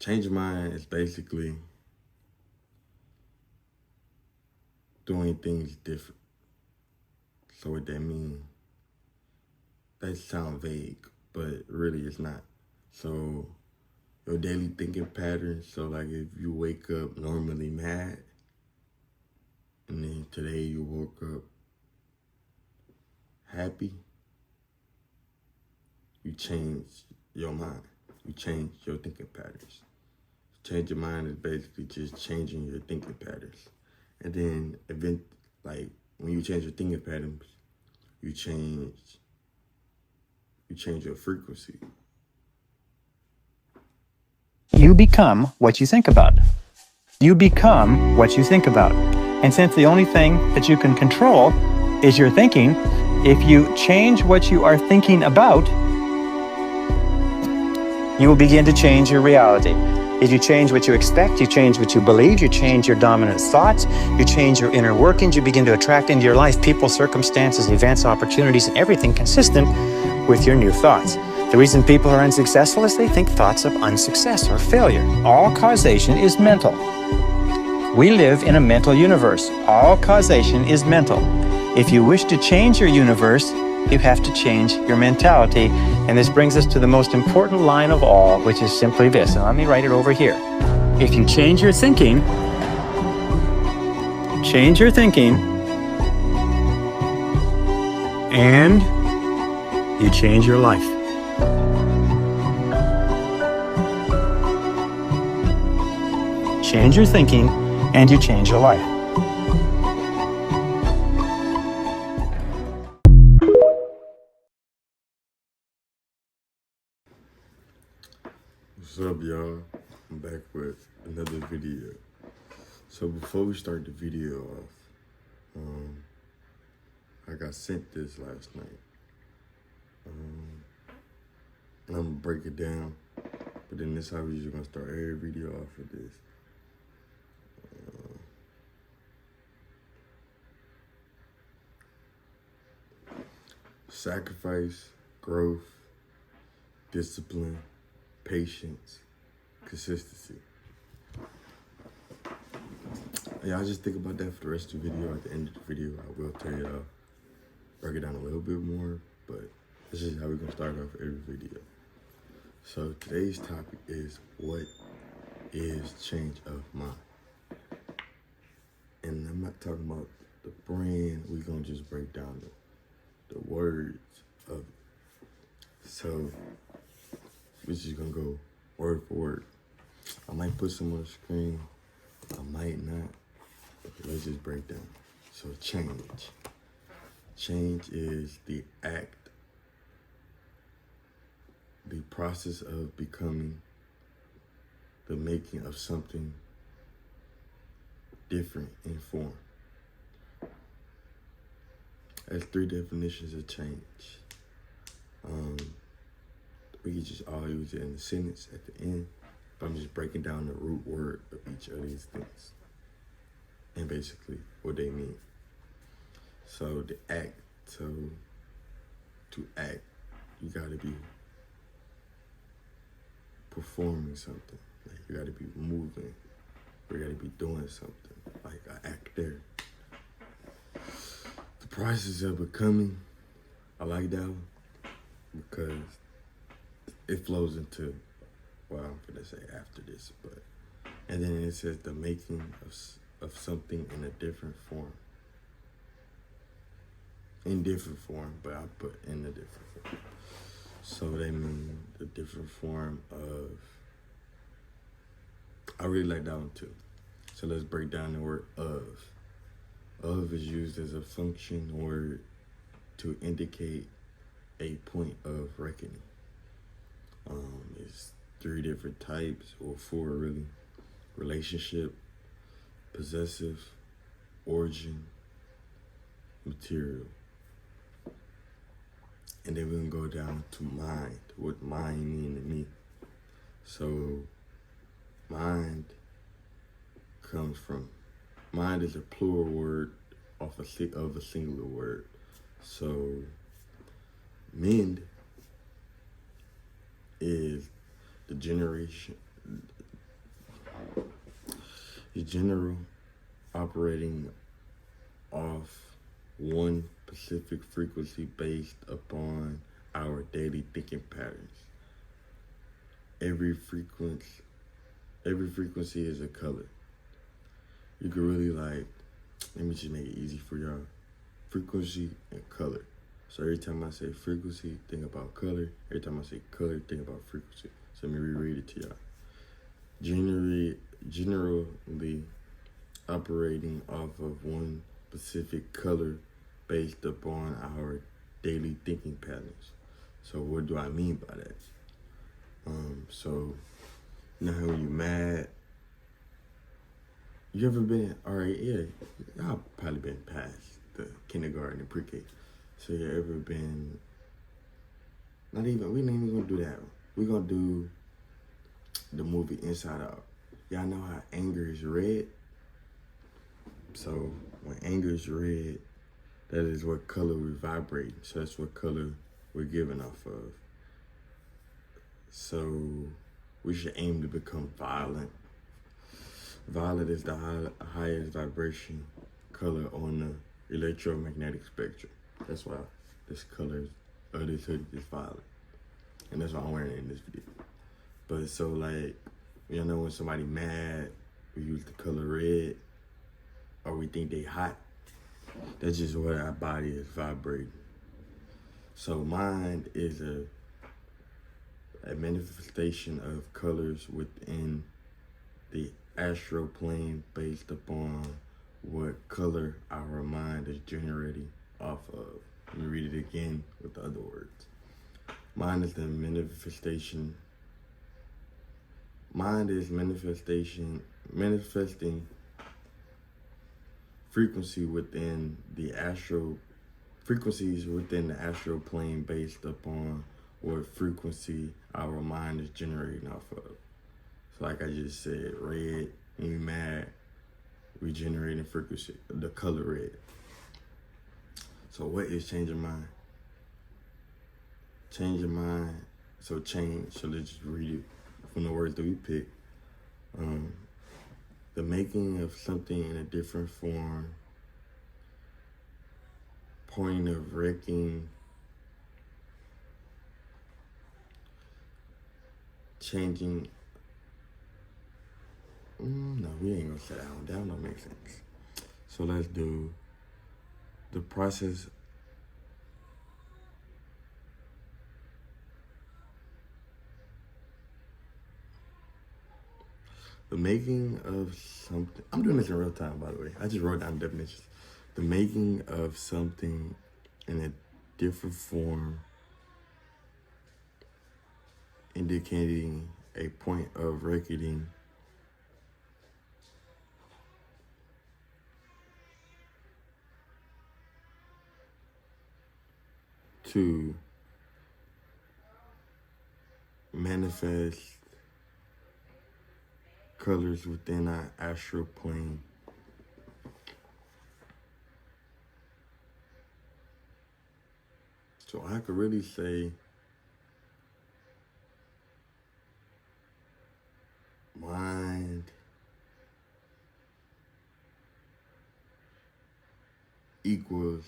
Change your mind is basically doing things different. So what that means, that sound vague, but really it's not. So your daily thinking patterns, so like if you wake up normally mad, and then today you woke up happy, you change your mind. You change your thinking patterns. Change your mind is basically just changing your thinking patterns. And then like when you change your thinking patterns, you change your frequency. You become what you think about. You become what you think about. And since the only thing that you can control is your thinking, if you change what you are thinking about, you will begin to change your reality. If you change what you expect, you change what you believe, you change your dominant thoughts, you change your inner workings, you begin to attract into your life people, circumstances, events, opportunities, and everything consistent with your new thoughts. The reason people are unsuccessful is they think thoughts of unsuccess or failure. All causation is mental. We live in a mental universe. All causation is mental. If you wish to change your universe, you have to change your mentality. And this brings us to the most important line of all, which is simply this. And let me write it over here. If you change your thinking, and you change your life. Change your thinking, and you change your life. What's up, y'all? I'm back with another video. So before we start the video off, I got sent this last night. And I'm gonna break it down, but then this how we're just gonna start every video off of this. Sacrifice, growth, discipline, patience, consistency. Yeah, I just think about that for the rest of the video. At the end of the video, I will tell you, break it down a little bit more, but this is how we're gonna start off every video. So today's topic is, what is change of mind? And I'm not talking about the brand, we're gonna just break down the words of it. So we're just gonna go word for word. I might put some on the screen, I might not, but let's just break down. So change. Change is the act, the process of becoming, the making of something different in form. There's 3 definitions of change. We can just all use it in a sentence at the end, but I'm just breaking down the root word of each of these things and basically what they mean. So the act, to act, you gotta be performing something. Like you gotta be moving, or you gotta be doing something, like an act there. The process of becoming, I like that one because it flows into what I'm gonna say after this, but and then it says the making of something in a different form. In different form, but I put in a different form. So they mean the different form of, I really like that one too. So let's break down the word of. Of is used as a function word to indicate a point of reckoning. It's 3 different types, or 4 really. Relationship, possessive, origin, material. And then we're gonna go down to mind, what mind mean to me. So mind is a plural word of a singular word. So mend is the is general, operating off one specific frequency based upon our daily thinking patterns. Every frequency is a color. You can really let me just make it easy for y'all. Frequency and color. So every time I say frequency, think about color. Every time I say color, think about frequency. So let me reread it to y'all. Generally operating off of one specific color based upon our daily thinking patterns. So what do I mean by that? So you know how when you're mad, you ever been, y'all probably been past the kindergarten and pre-K. So you ever been, we ain't even gonna do that. We're gonna do the movie Inside Out. Y'all know how anger is red? So when anger is red, that is what color we're vibrating. So that's what color we're giving off of. So we should aim to become violent. Violet is the highest vibration color on the electromagnetic spectrum. That's why this color of this hoodie is violet. And that's why I'm wearing it in this video. But so you know when somebody mad, we use the color red, or we think they hot. That's just what our body is vibrating. So mind is a manifestation of colors within the astral plane based upon what color our mind is generating off of. Let me read it again with the other words. Mind is the manifestation. Mind is manifesting frequencies within the astral plane based upon what frequency our mind is generating off of. So like I just said, red, when we mad, we generating frequency, the color red. So what is changing mind? Changing mind, so change, so let's just read it from the words that we picked. The making of something in a different form, point of wrecking, changing. No, we ain't gonna say that one. That one don't make sense. So let's do the process. The making of something. I'm doing this in real time, by the way. I just wrote down definitions. The making of something in a different form, indicating a point of reckoning to manifest colors within our astral plane. So I could really say mind equals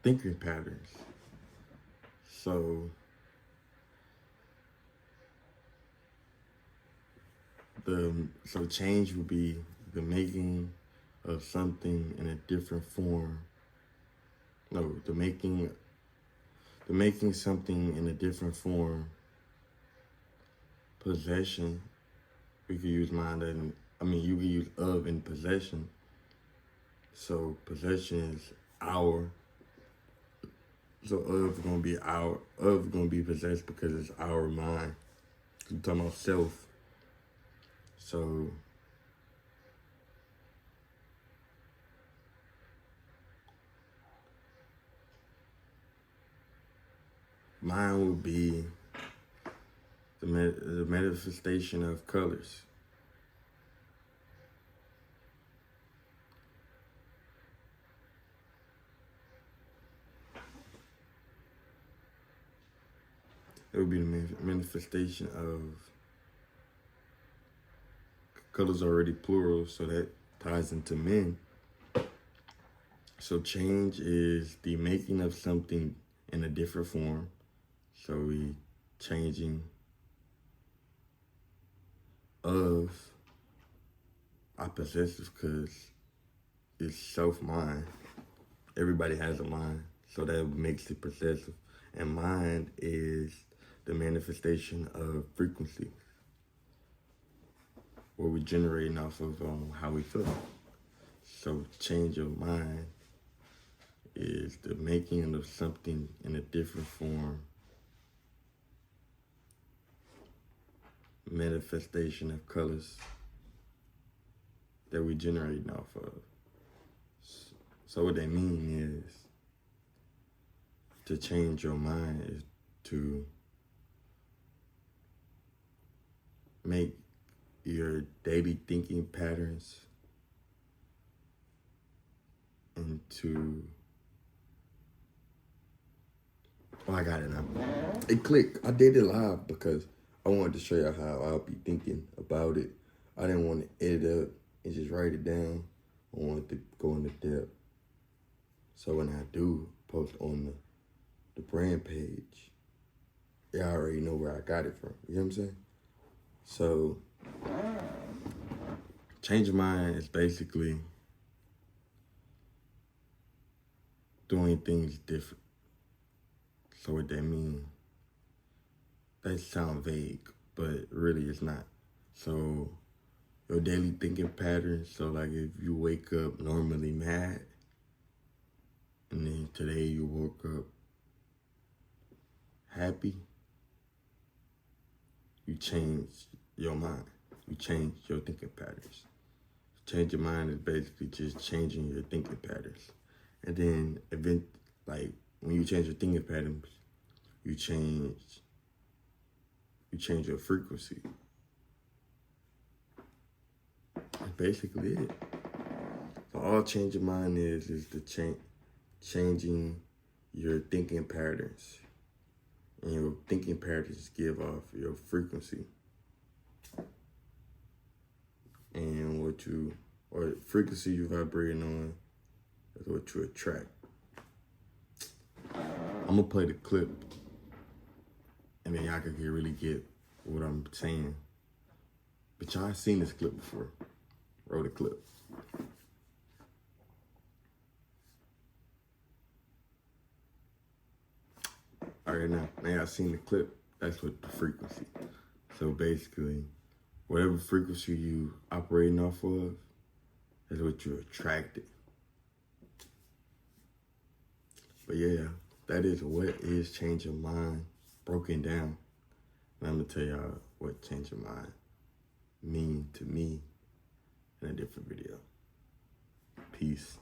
thinking patterns. So change would be the making of something in a different form. No, the making something in a different form. Possession, we could use mind and you could use of in possession. So possession is our. So of gonna be possessed because it's our mind. We're talking about self. So mine would be the manifestation of colors. It would be the manifestation of colors are already plural, so that ties into men. So change is the making of something in a different form. So we changing of, I possessive because it's self-mind. Everybody has a mind, so that makes it possessive. And mind is the manifestation of frequency, what we're generating off of how we feel. So change of mind is the making of something in a different form, manifestation of colors that we're generating off of. So what that means is, to change your mind is to make your daily thinking patterns into, oh, I got it now. It clicked. I did it live because I wanted to show you how I'll be thinking about it. I didn't want to edit up and just write it down. I wanted to go into depth. So when I do post on the brand page, y'all already know where I got it from. You know what I'm saying? So change your mind is basically doing things different. So what that means, that sound vague, but really it's not. So your daily thinking patterns, so like if you wake up normally mad, and then today you woke up happy, you change your mind. You change your thinking patterns. Change your mind is basically just changing your thinking patterns. And then like when you change your thinking patterns, you change your frequency. That's basically it. So all change your mind is the changing your thinking patterns. And your thinking patterns give off your frequency. And or frequency you vibrating on is what you attract. I'm gonna play the clip, and then y'all can really get what I'm saying. But y'all seen this clip before. Roll the clip. All right, now y'all seen the clip. That's what the frequency. So basically, whatever frequency you operating off of is what you're attracted. But yeah, that is what is change your mind broken down. And I'm gonna tell y'all what change your mind mean to me in a different video. Peace.